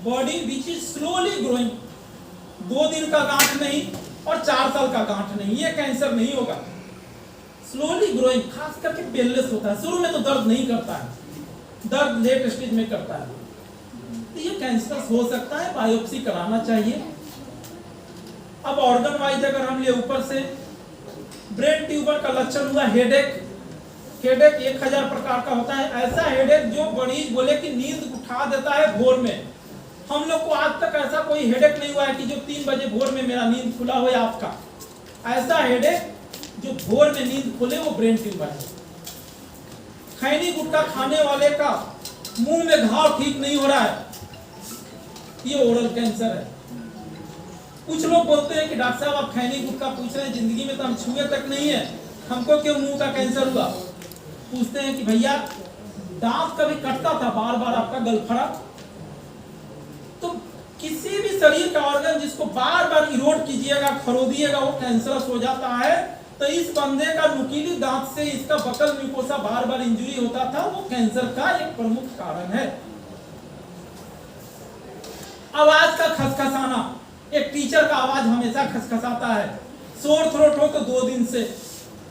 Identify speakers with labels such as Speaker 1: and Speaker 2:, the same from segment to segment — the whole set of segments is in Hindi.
Speaker 1: Body which is slowly growing, 2 दिन का गांठ नहीं और 4 साल का गांठ नहीं, ये कैंसर नहीं होगा। स्लोली ग्रोइंग, खास करके पेनलेस होता है, शुरू में तो दर्द नहीं करता है, दर्द लेट स्टेज में करता है, तो ये कैंसर हो सकता है, बायोप्सी कराना चाहिए। अब ऑर्गन वाइज अगर हम ले, ऊपर से ब्रेन ट्यूमर का लक्षण हुआ हेडेक। हेडेक 1000 प्रकार का होता है। ऐसा हेडेक जो मरीज बोले कि नींद उठा देता है भोर में। हम लोग को आज तक ऐसा कोई हेडेक नहीं हुआ है कि जो 3 बजे भोर में मेरा नींद खुला हो या आपका। ऐसा हेडेक जो भोर में नींद खुले वो ब्रेन ट्यूमर है। खैनी गुटखा खाने वाले का मुंह में घाव ठीक नहीं हो रहा है, ये ओरल कैंसर है। कुछ लोग बोलते हैं कि डॉक्टर साहब आप खैनी गुटखा पूछ रहे हैं, जिंदगी में तो हम छुए तक नहीं है, हमको क्यों मुंह का कैंसर हुआ? पूछते हैं कि भैया दांत कभी कटता था बार बार आपका गलफड़ा? तो किसी भी शरीर का ऑर्गन जिसको बार बार इरोड कीजिएगा, खरोदिएगा, वो कैंसरस हो जाता है। तो इस बंदे का नुकीली दांत से इसका बकल म्यूकोसा बार बार इंजरी होता था, वो कैंसर का एक प्रमुख कारण है। आवाज का खसखसाना, एक टीचर का आवाज हमेशा खसखसाता है। सोर थ्रोट हो तो 2 दिन से,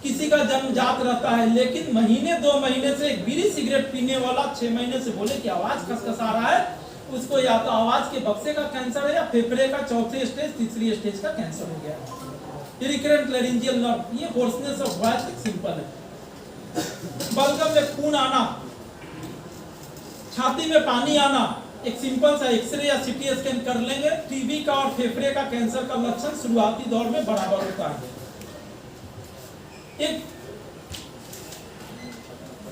Speaker 1: किसी का जन्म जात रहता है, लेकिन महीने 2 महीने से एक बीड़ी सिगरेट पीने वाला 6 महीने से बोले कि आवाज खसखसा रहा है, उसको या तो आवाज के बक्से का कैंसर है या फेफड़े का 4थे स्टेज 3री स्टेज का कैंसर हो गया है। रिकरेंट लैरिंजियल नर्व, ये होर्सनेस ऑफ वॉइस सिंपल है। बलगम में खून आना, छाती में पानी आना, एक सिंपल सा एक्सरे या सीटी स्कैन कर लेंगे। टीबी का और फेफड़े का कैंसर का लक्षण शुरुआती दौर में बराबर होता है। एक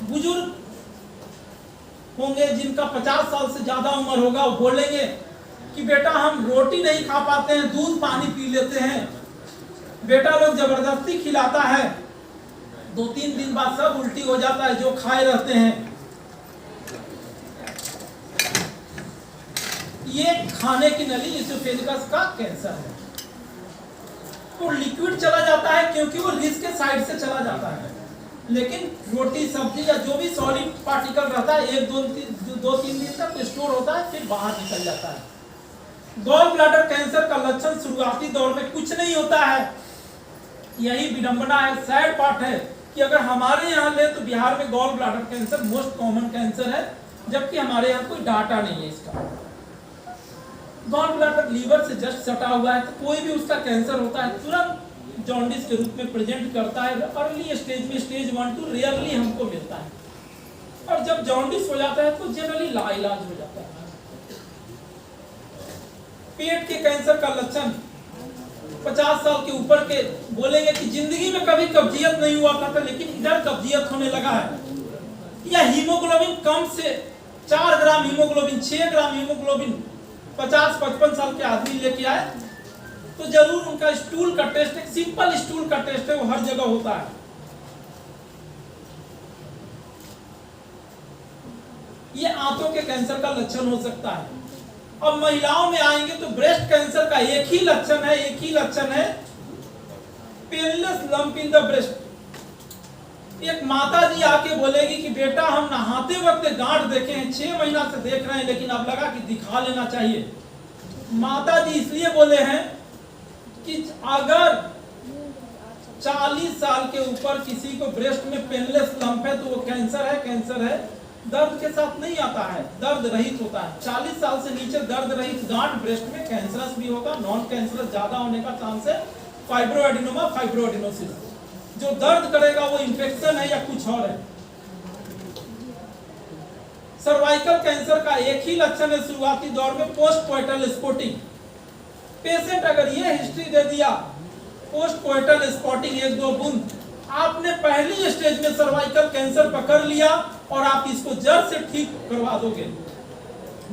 Speaker 1: बुजुर्ग होंगे जिनका 50 साल से ज्यादा उम्र होगा, वो बोलेंगे कि बेटा हम रोटी नहीं खा पाते हैं, दूध पानी पी लेते हैं, बेटा लोग जबरदस्ती खिलाता है, 2-3 दिन बाद सब उल्टी हो जाता है जो खाए रहते हैं। ये खाने की नली इसोफेजिकस का कैंसर है। तो लिक्विड चला जाता है क्योंकि वो रिस्क के साइड से चला जाता है, लेकिन रोटी सब्जी या जो भी सॉलिड पार्टिकल रहता है 1-2-3 दिन तक स्टोर होता है, फिर बाहर निकल जाता है। गॉल ब्लैडर कैंसर का लक्षण शुरुआती दौर में कुछ नहीं होता है। यही विडंबना है, सैड पार्ट है कि अगर हमारे यहाँ ले तो बिहार में gall bladder cancer most common cancer है, जबकि हमारे यहाँ कोई डाटा नहीं है इसका। गॉल ब्लैडर लीवर से जस्ट सटा हुआ है, तो कोई भी उसका कैंसर होता है तुरंत जॉन्डिस के रूप में प्रेजेंट करता है। अर्ली स्टेज में स्टेज 1-2 रेयरली हमको मिलता है, और जब जॉन्डिस हो जाता है तो जनरली लाइलाज हो जाता है। पेट के कैंसर का लक्षण 50 साल के ऊपर के बोलेंगे कि जिंदगी में कभी कब्जियत नहीं हुआ था, लेकिन इधर कब्जियत होने लगा है, या हीमोग्लोबिन कम से 4 ग्राम हीमोग्लोबिन, 6 ग्राम हीमोग्लोबिन 50-55 साल के आदमी लेके आए, तो जरूर उनका स्टूल का टेस्ट, एक सिंपल स्टूल का टेस्ट है, वो हर जगह होता है। ये आंतों के कैंसर का लक्षण हो सकता है। अब महिलाओं में आएंगे तो ब्रेस्ट कैंसर का एक ही लक्षण है painless lump in the breast. एक माता जी आके बोलेगी कि बेटा हम नहाते वक्त गांठ देखे हैं, 6 महीना से देख रहे हैं, लेकिन अब लगा कि दिखा लेना चाहिए। माता जी इसलिए बोले हैं कि अगर 40 साल के ऊपर किसी को ब्रेस्ट में पेनलेस लंप है तो वो कैंसर है। दर्द के साथ नहीं आता है, दर्द रहित होता है। 40 साल से नीचे दर्द रहित गांठ ब्रेस्ट में कैंसरस भी होगा। नॉन कैंसरस ज्यादा होने का चांस है। फाइब्रोएडिनोमा, फाइब्रोएडिनोसिस, जो दर्द करेगा वो इंफेक्शन है या कुछ और है। सर्वाइकल कैंसर का एक ही लक्षण है शुरुआती दौर में पोस्ट कोइटल स्पॉटिंग। पेशेंट अगर ये हिस्ट्री दे दिया पोस्ट कोइटल स्पॉटिंग 1-2 बूंद, आपने पहली स्टेज में सर्वाइकल कैंसर पकड़ लिया और आप इसको जड़ से ठीक करवा दोगे।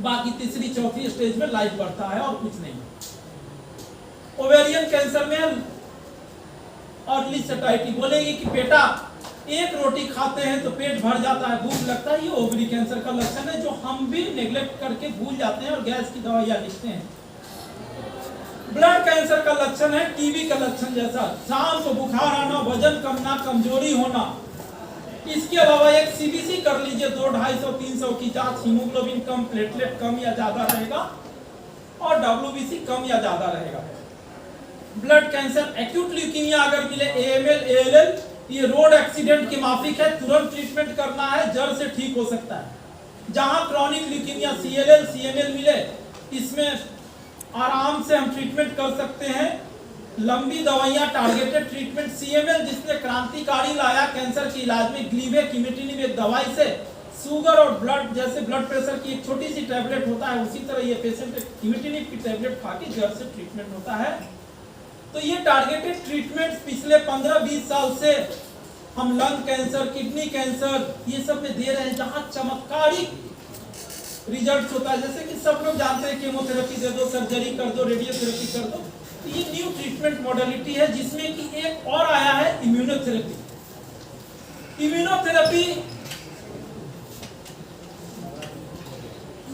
Speaker 1: बाकी 3री-4थी स्टेज में लाइफ बढ़ता है और कुछ नहीं। ओवेरियन कैंसर में अर्ली सैटिस्फैक्शन बोलेगी कि बेटा एक रोटी खाते हैं तो पेट भर जाता है, भूख लगता है। ये ओवरी कैंसर का लक्षण है जो हम भी नेग्लेक्ट करके भूल जाते हैं और गैस की दवाइयां लिखते हैं। ब्लड कैंसर का लक्षण है टीबी का लक्षण जैसा, शाम को बुखार आना, वजन कमना, कमजोरी होना। इसके अलावा एक सीबीसी कर लीजिए, 200, 250, 300 की जांच, हीमोग्लोबिन कम, प्लेटलेट कम या ज्यादा रहेगा, और WBC कम या ज्यादा रहेगा। ब्लड कैंसर एक्यूट ल्यूकीमिया अगर मिले, AML ALL, ये रोड एक्सीडेंट के माफिक है, तुरंत ट्रीटमेंट करना है, जड़ से ठीक हो सकता है। जहां क्रॉनिक ल्यूकीमिया CLL CML मिले, इसमें आराम से हम ट्रीटमेंट कर सकते हैं। लंबी दवाइयां, टारगेटेड ट्रीटमेंट, CML जिसने क्रांतिकारी लाया कैंसर के इलाज में, ग्लीवेक इमिटिनिव एक दवाई से शुगर और ब्लड, जैसे ब्लड प्रेशर की एक छोटी सी टैबलेट होता है, उसी तरह ये पेशेंट इमिटिनिव की टैबलेट खा के जड़ से ट्रीटमेंट होता है। तो ये टारगेटेड ट्रीटमेंट पिछले 15-20 साल से हम लंग कैंसर, किडनी कैंसर, ये सब में दे रहे हैं, जहां चमत्कारी रिजल्ट होता है। जैसे कि सब लोग जानते हैं, केमोथेरेपी दे दो, सर्जरी कर दो, रेडियोथेरेपी कर दो। तो ये न्यू ट्रीटमेंट मॉडलिटी है, जिसमें कि एक और आया है इम्यूनोथेरेपी। इम्यूनोथेरेपी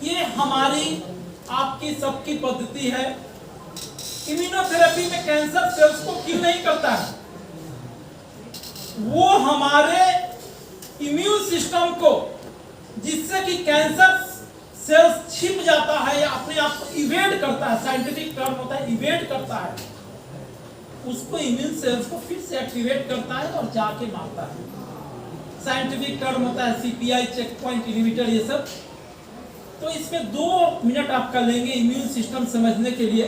Speaker 1: ये हमारी आपकी सबकी पद्धति है। इम्यूनोथेरेपी में कैंसर सेल्स को किल नहीं करता है, वो हमारे इम्यून सिस्टम को, जिससे कि कैंसर सेल्स छिप जाता है या अपने आप को इवेड करता है, साइंटिफिक टर्म होता है इवेड करता है, उसको इम्यून सेल्स को फिर से एक्टिवेट करता है और जाके मारता है। साइंटिफिक टर्म होता है CPI, चेक पॉइंट इनहिबिटर, ये सब। तो इसमें 2 मिनट आपका लेंगे इम्यून सिस्टम समझने के लिए।